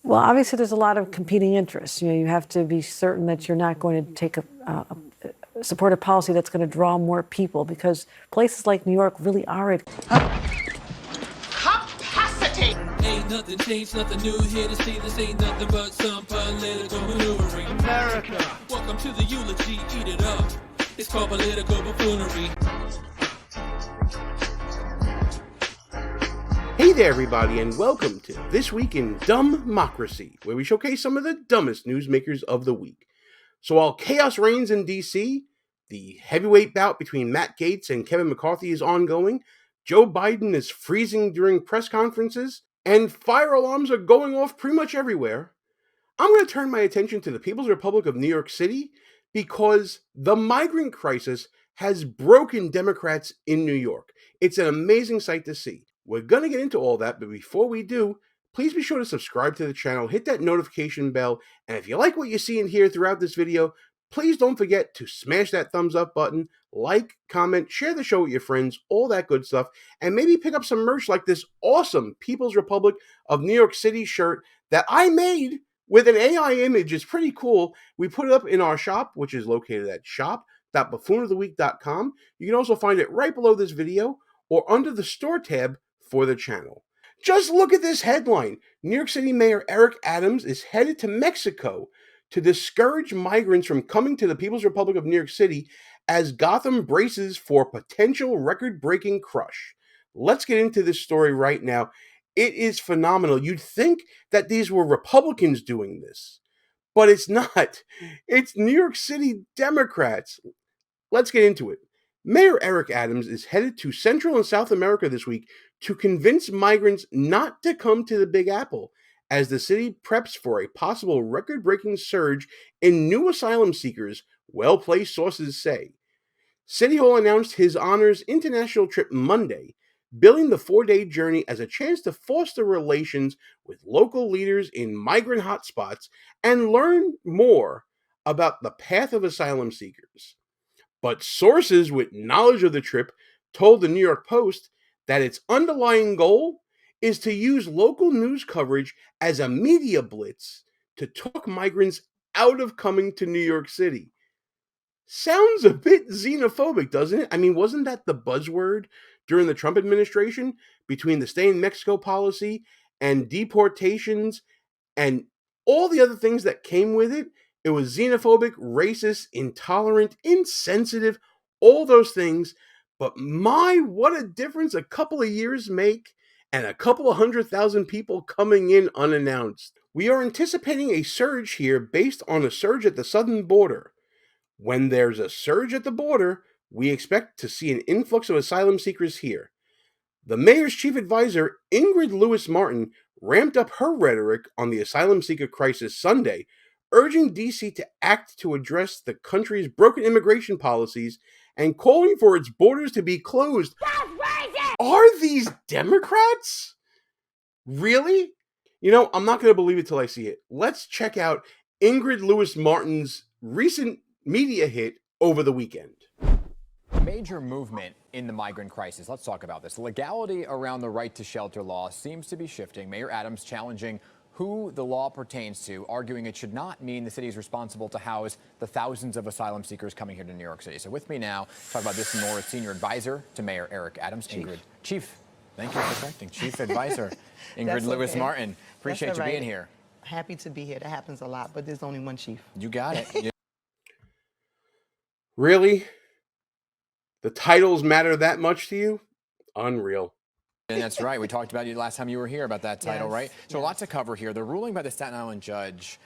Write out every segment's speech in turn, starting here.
Well, obviously, there's a lot of competing interests. You have to be certain that you're not going to take support a policy that's going to draw more people, because places like New York really are it. Capacity! Ain't nothing changed, nothing new here to see. This ain't nothing but some political maneuvering. America! Welcome to the eulogy, eat it up. It's called political buffoonery. Hey there, everybody, and welcome to This Week in DUMBmocracy, where we showcase some of the dumbest newsmakers of the week. So while chaos reigns in D.C., the heavyweight bout between Matt Gaetz and Kevin McCarthy is ongoing, Joe Biden is freezing during press conferences, and fire alarms are going off pretty much everywhere, I'm going to turn my attention to the People's Republic of New York City because the migrant crisis has broken Democrats in New York. It's an amazing sight to see. We're going to get into all that, but before we do, please be sure to subscribe to the channel, hit that notification bell, and if you like what you see and hear throughout this video, please don't forget to smash that thumbs up button, like, comment, share the show with your friends, all that good stuff, and maybe pick up some merch like this awesome People's Republic of New York City shirt that I made with an AI image. It's pretty cool. We put it up in our shop, which is located at shop.buffoonoftheweek.com. You can also find it right below this video or under the store tab for the channel. Just look at this headline. New York City Mayor Eric Adams is headed to Mexico to discourage migrants from coming to the People's Republic of New York City as Gotham braces for potential record-breaking crush. Let's get into this story right now. It is phenomenal. You'd think that these were Republicans doing this, but it's not. It's New York City Democrats. Let's get into it. Mayor Eric Adams is headed to Central and South America this week to convince migrants not to come to the Big Apple as the city preps for a possible record-breaking surge in new asylum seekers, well-placed sources say. City Hall announced his honors international trip Monday, billing the 4-day journey as a chance to foster relations with local leaders in migrant hotspots and learn more about the path of asylum seekers. But sources with knowledge of the trip told the New York Post that its underlying goal is to use local news coverage as a media blitz to talk migrants out of coming to New York City. Sounds a bit xenophobic, doesn't it? I mean, wasn't that the buzzword during the Trump administration between the stay in Mexico policy and deportations and all the other things that came with it? It was xenophobic, racist, intolerant, insensitive, all those things. But my, what a difference a couple of years make and a couple of 100,000 people coming in unannounced. We are anticipating a surge here based on a surge at the southern border. When there's a surge at the border, we expect to see an influx of asylum seekers here. The mayor's chief advisor, Ingrid Lewis-Martin, ramped up her rhetoric on the asylum seeker crisis Sunday, urging D.C. to act to address the country's broken immigration policies and calling for its borders to be closed. Are these Democrats? Really? You know, I'm not going to believe it till I see it. Let's check out Ingrid Lewis-Martin's recent media hit over the weekend. Major movement in the migrant crisis. Let's talk about this. Legality around the right to shelter law seems to be shifting. Mayor Adams challenging who the law pertains to, arguing it should not mean the city is responsible to house the thousands of asylum seekers coming here to New York City. So with me now, talk about this and more, senior advisor to Mayor Eric Adams, Chief. Thank you for correcting. Chief advisor, Ingrid Lewis-Martin. Appreciate you being here. Happy to be here. That happens a lot, but there's only one chief. You got it. Really? The titles matter that much to you? Unreal. And that's right. We talked about you last time you were here about that title, Yes, right? So yes. lots to cover here. The ruling by the Staten Island judge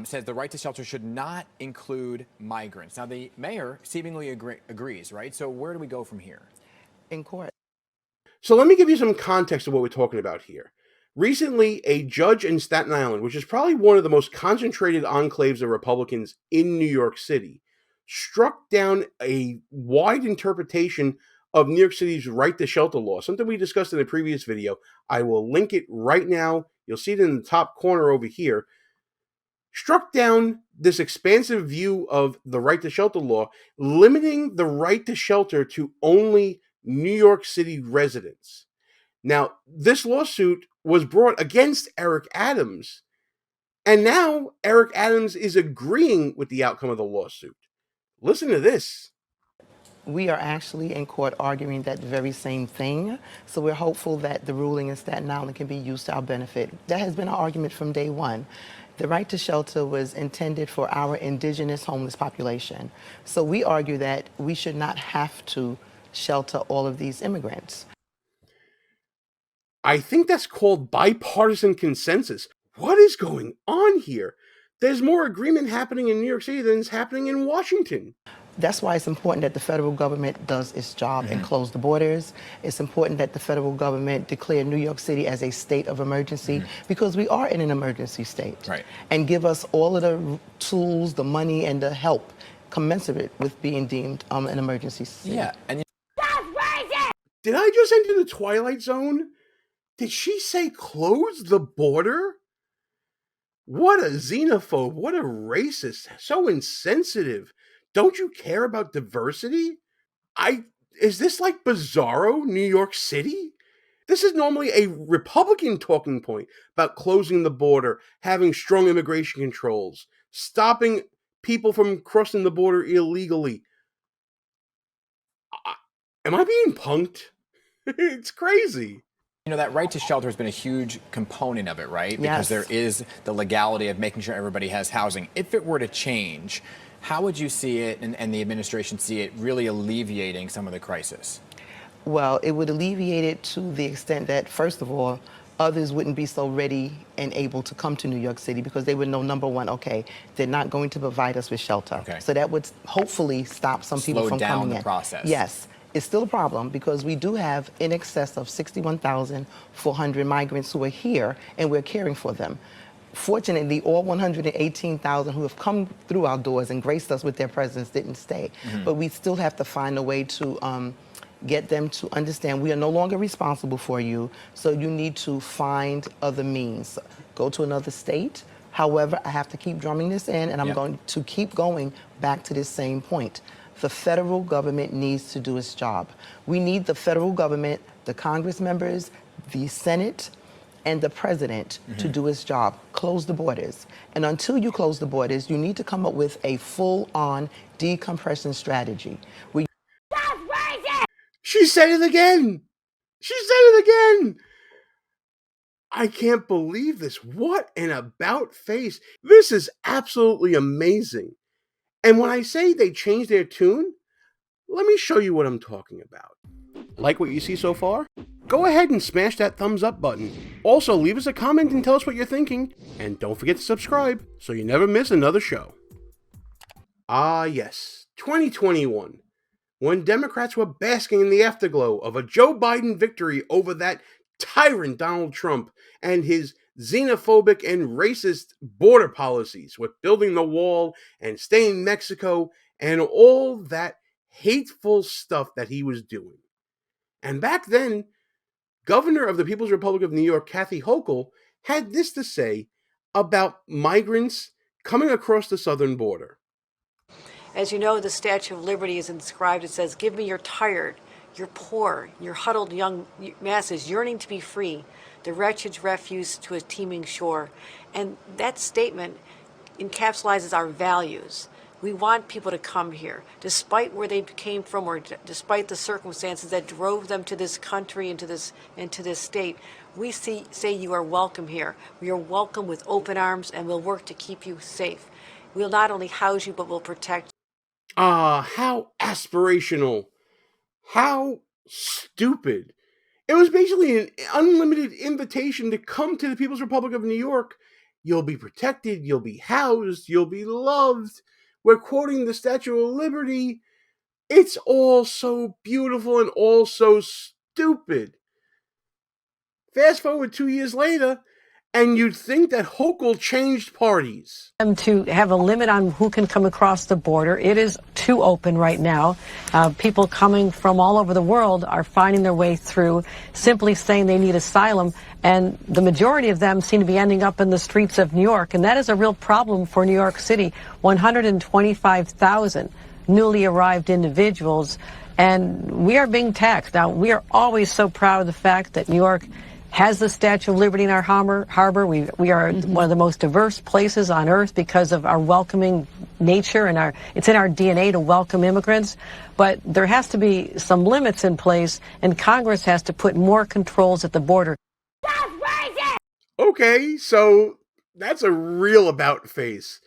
says the right to shelter should not include migrants. Now, the mayor seemingly agrees, right? So where do we go from here? In court. So let me give you some context of what we're talking about here. Recently, a judge in Staten Island, which is probably one of the most concentrated enclaves of Republicans in New York City, struck down a wide interpretation of New York City's right to shelter law, something we discussed in a previous video. I will link it right now. You'll see it in the top corner over here. Struck down this expansive view of the right to shelter law, limiting the right to shelter to only New York City residents. Now, this lawsuit was brought against Eric Adams And now Eric Adams is agreeing with the outcome of the lawsuit. Listen to this. We are actually in court arguing that very same thing. So we're hopeful that the ruling in Staten Island can be used to our benefit. That has been our argument from day one. The right to shelter was intended for our indigenous homeless population. So we argue that we should not have to shelter all of these immigrants. I think that's called bipartisan consensus. What is going on here? There's more agreement happening in New York City than is happening in Washington. That's why it's important that the federal government does its job and close the borders. It's important that the federal government declare New York City as a state of emergency because we are in an emergency state. Right. And give us all of the tools, the money, and the help commensurate with being deemed an emergency state. Yeah. And Did I just enter the Twilight Zone? Did she say close the border? What a xenophobe. What a racist. So insensitive. Don't you care about diversity? Is this like Bizarro, New York City? This is normally a Republican talking point about closing the border, having strong immigration controls, stopping people from crossing the border illegally. Am I being punked? It's crazy. you know, that right to shelter has been a huge component of it, right? Because Yes. there is the legality of making sure everybody has housing. If it were to change, how would you see it and the administration see it really alleviating some of the crisis? Well, it would alleviate it to the extent that, first of all, others wouldn't be so ready and able to come to New York City because they would know, number one, okay, they're not going to provide us with shelter. Okay. So that would hopefully stop some people Slow from down coming the in. process. Yes. It's still a problem because we do have in excess of 61,400 migrants who are here and we're caring for them. Fortunately, all 118,000 who have come through our doors and graced us with their presence didn't stay. But we still have to find a way to get them to understand we are no longer responsible for you, so you need to find other means. Go to another state. However, I have to keep drumming this in, and I'm going to keep going back to this same point. The federal government needs to do its job. We need the federal government, the Congress members, the Senate, and the president to do its job. Close the borders. And until you close the borders, you need to come up with a full-on decompression strategy. She said it again. She said it again. I can't believe this. What an about face. This is absolutely amazing. And when I say they changed their tune, let me show you what I'm talking about. Like what you see so far? Go ahead and smash that thumbs up button. Also, leave us a comment and tell us what you're thinking. And don't forget to subscribe so you never miss another show. Ah, yes, 2021. When Democrats were basking in the afterglow of a Joe Biden victory over that tyrant Donald Trump and his xenophobic and racist border policies with building the wall and staying in Mexico and all that hateful stuff that he was doing. And back then, Governor of the People's Republic of New York, Kathy Hochul, had this to say about migrants coming across the southern border. As you know, the Statue of Liberty is inscribed. It says, "Give me your tired, your poor, your huddled young masses yearning to be free, the wretched refuse to a teeming shore." And that statement encapsulates our values. We want people to come here, despite where they came from or despite the circumstances that drove them to this country and to this state. We say you are welcome here. We are welcome with open arms, and we'll work to keep you safe. We'll not only house you, but we'll protect you. Ah, how aspirational. How stupid. It was basically an unlimited invitation to come to the People's Republic of New York. You'll be protected, you'll be housed, you'll be loved. We're quoting the Statue of Liberty. It's all so beautiful and all so stupid. Fast forward 2 years later, and you'd think that Hochul changed parties. To have a limit on who can come across the border. It is too open right now. People coming from all over the world are finding their way through, simply saying they need asylum, and the majority of them seem to be ending up in the streets of New York, and that is a real problem for New York City. 125,000 newly arrived individuals, and we are being taxed. Now, we are always so proud of the fact that New York has the Statue of Liberty in our harbor. We are one of the most diverse places on earth because of our welcoming nature, and it's in our DNA to welcome immigrants. But there has to be some limits in place, and Congress has to put more controls at the border. Okay, so that's a real about face.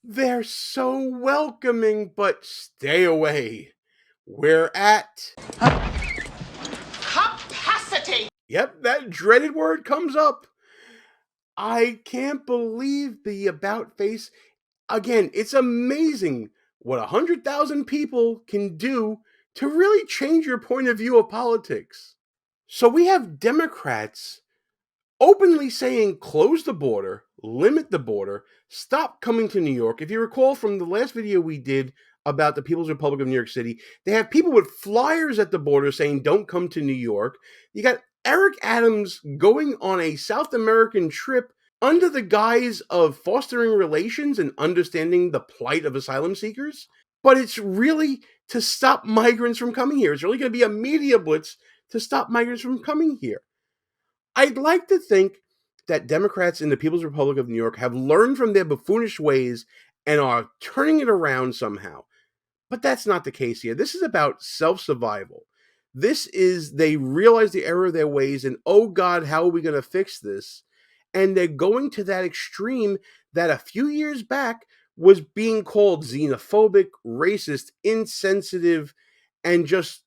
They're so welcoming, but stay away. We're at capacity. Yep, that dreaded word comes up. I can't believe the about face. Again, it's amazing what 100,000 people can do to really change your point of view of politics. So we have Democrats openly saying close the border, limit the border, stop coming to New York. If you recall from the last video we did about the People's Republic of New York City, they have people with flyers at the border saying don't come to New York. You got Eric Adams going on a South American trip under the guise of fostering relations and understanding the plight of asylum seekers. But it's really to stop migrants from coming here. It's really going to be a media blitz to stop migrants from coming here. I'd like to think that Democrats in the People's Republic of New York have learned from their buffoonish ways and are turning it around somehow. But that's not the case here. This is about self-survival. This is, they realize the error of their ways and, oh God, how are we going to fix this? And they're going to that extreme that a few years back was being called xenophobic, racist, insensitive, and just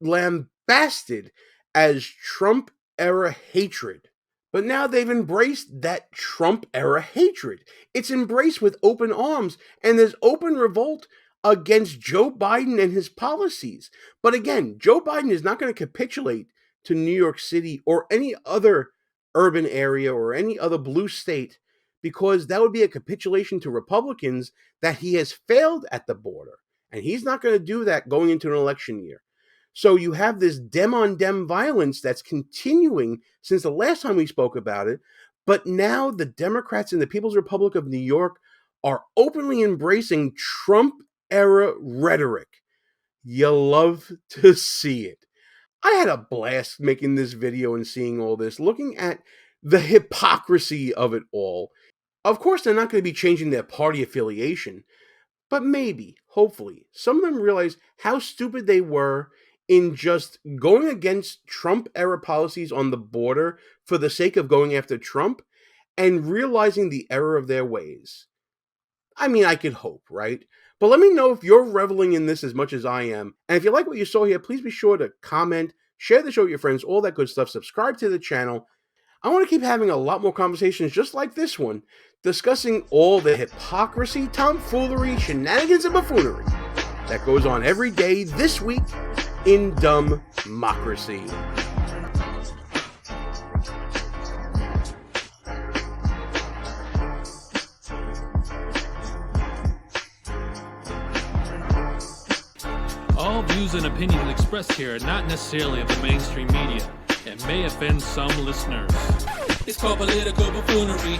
lambasted as Trump-era hatred. But now they've embraced that Trump-era hatred. It's embraced with open arms, and there's open revolt against Joe Biden and his policies. But again, Joe Biden is not going to capitulate to New York City or any other urban area or any other blue state, because that would be a capitulation to Republicans that he has failed at the border. And he's not going to do that going into an election year. So you have this Dem-on-Dem violence that's continuing since the last time we spoke about it. But now the Democrats in the People's Republic of New York are openly embracing Trump-era rhetoric. You love to see it. I had a blast making this video and seeing all this, looking at the hypocrisy of it all. Of course, they're not going to be changing their party affiliation, but maybe, hopefully, some of them realize how stupid they were in just going against Trump-era policies on the border for the sake of going after Trump and realizing the error of their ways. I mean, I could hope, right? But let me know if you're reveling in this as much as I am. And if you like what you saw here, please be sure to comment, share the show with your friends, all that good stuff. Subscribe to the channel. I want to keep having a lot more conversations just like this one, discussing all the hypocrisy, tomfoolery, shenanigans, and buffoonery that goes on every day this week in DUMBmocracy. All views and opinions expressed here are not necessarily of the mainstream media and may offend some listeners. It's called political buffoonery.